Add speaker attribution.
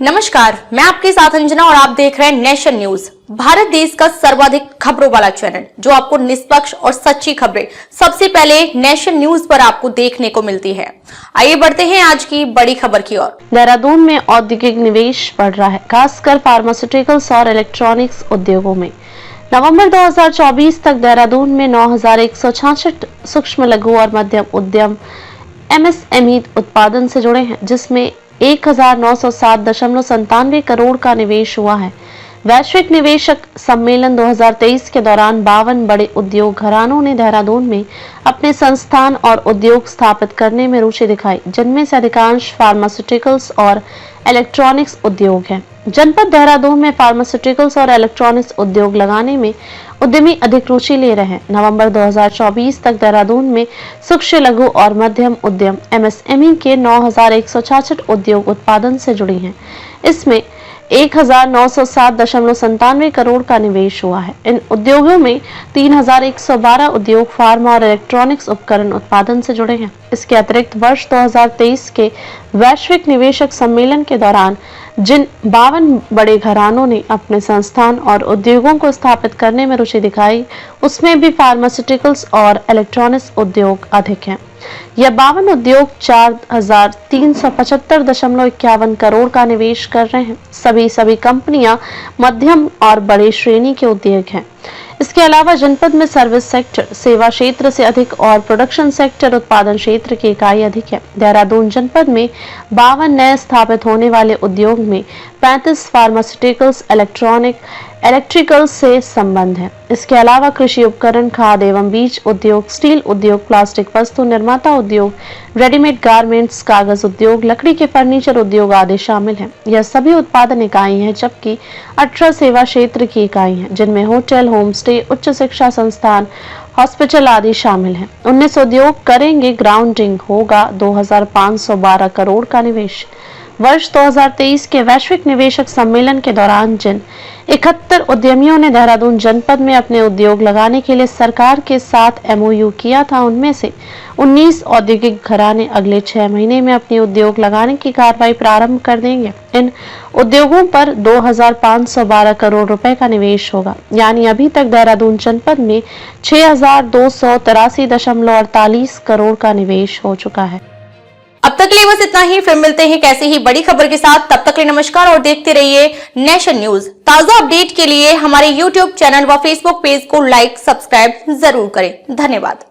Speaker 1: नमस्कार, मैं आपके साथ अंजना और आप देख रहे हैं नेशन न्यूज, भारत देश का सर्वाधिक खबरों वाला चैनल जो आपको निष्पक्ष और सच्ची खबरें सबसे पहले नेशन न्यूज पर आपको देखने को मिलती है। आइए बढ़ते हैं आज की बड़ी खबर की ओर।
Speaker 2: देहरादून में औद्योगिक निवेश बढ़ रहा है, खासकर फार्मास्यूटिकल्स और इलेक्ट्रॉनिक्स उद्योगों में। नवंबर 2024 तक देहरादून में 9,166 सूक्ष्म लघु और मध्यम उद्यम MSME उत्पादन से जुड़े हैं, जिसमें 1,907.97 करोड़ का निवेश हुआ है। वैश्विक निवेशक सम्मेलन 2023 के दौरान 52 बड़े उद्योग घरानों ने देहरादून में अपने संस्थान और उद्योग स्थापित करने में रुचि दिखाई, जिनमें से अधिकांश फार्मास्यूटिकल्स और इलेक्ट्रॉनिक्स उद्योग हैं। जनपद देहरादून में फार्मास्यूटिकल्स और इलेक्ट्रॉनिक्स उद्योग लगाने में उद्यमी अधिक रुचि ले रहे हैं। नवंबर 2024 तक देहरादून में सूक्ष्म लघु और मध्यम उद्यम MSME के 9,166 उद्योग उत्पादन से जुड़ी हैं। इसमें 1,907.97 करोड़ का निवेश हुआ है। इन उद्योगों में 3,112 उद्योग फार्मा और इलेक्ट्रॉनिक्स उपकरण उत्पादन से जुड़े हैं। इसके अतिरिक्त वर्ष 2023 के वैश्विक निवेशक सम्मेलन के दौरान जिन 52 बड़े घरानों ने अपने संस्थान और उद्योगों को स्थापित करने में रुचि दिखाई, उसमें भी फार्मास्यूटिकल्स और इलेक्ट्रॉनिक्स उद्योग अधिक हैं। यह 52 उद्योग 4,375.51 करोड़ का निवेश कर रहे हैं। सभी कंपनियां मध्यम और बड़े श्रेणी के उद्योग हैं। इसके अलावा जनपद में सर्विस सेक्टर, सेवा क्षेत्र से अधिक और प्रोडक्शन सेक्टर, उत्पादन क्षेत्र की इकाई अधिक है। देहरादून जनपद में 52 नए स्थापित होने वाले उद्योग में 35 फार्मास्यूटिकल्स, इलेक्ट्रिकल से संबंध है। इसके अलावा कृषि उपकरण, खाद एवं बीज उद्योग, स्टील उद्योग, प्लास्टिक वस्तु निर्माता उद्योग, रेडीमेड गारमेंट्स, कागज उद्योग, लकड़ी के फर्नीचर उद्योग आदि शामिल हैं। यह सभी उत्पादन इकाई हैं, जबकि 18 सेवा क्षेत्र की इकाई हैं, जिनमें होटल, होम स्टे, उच्च शिक्षा संस्थान, हॉस्पिटल आदि शामिल हैं। 19 उद्योग करेंगे ग्राउंडिंग, होगा 2,512 करोड़ का निवेश। वर्ष 2023 के वैश्विक निवेशक सम्मेलन के दौरान जिन 71 उद्यमियों ने देहरादून जनपद में अपने उद्योग लगाने के लिए सरकार के साथ MOU किया था, उनमें से 19 औद्योगिक घराने अगले 6 महीने में अपने उद्योग लगाने की कार्रवाई प्रारंभ कर देंगे। इन उद्योगों पर 2,512 करोड़ रुपए का निवेश होगा। यानी अभी तक देहरादून जनपद में 6,283.48 करोड़ का निवेश हो चुका है।
Speaker 1: अब तक के लिए बस इतना ही, फिर मिलते हैं कैसी ही बड़ी खबर के साथ। तब तक के लिए नमस्कार और देखते रहिए नेशन न्यूज। ताजा अपडेट के लिए हमारे YouTube चैनल व Facebook पेज को लाइक, सब्सक्राइब जरूर करें। धन्यवाद।